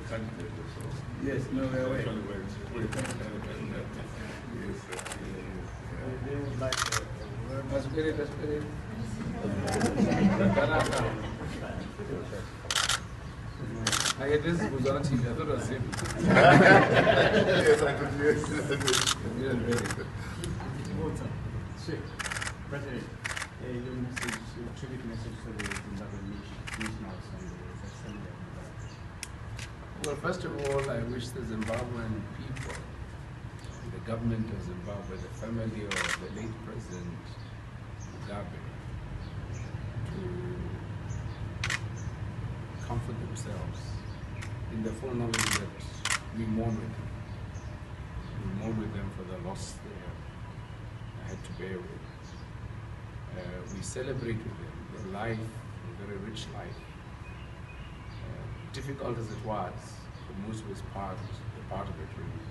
candidate also. Yes, no, we're aware. Actually went with yes, They would like a word. That's very. I had this was on TV. I thought it was him. yes, I could yes. President, your message, your tribute message to the Zimbabwe nationals and the assembly. Well, first of all, I wish the Zimbabwean people, the government of Zimbabwe, the family of the late President Mugabe, to comfort themselves in the full knowledge that we mourn with them. We mourn with them for the loss they had to bear with. We celebrate with them their life, a very rich life. Difficult as it was, for most of his part of it really,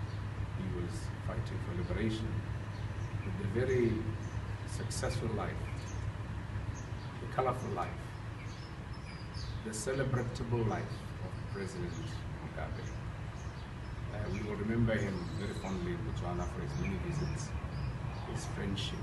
he was fighting for liberation. But the very successful life, the colorful life, the celebratable life of President Mugabe. We will remember him very fondly in Botswana for his many visits, his friendship,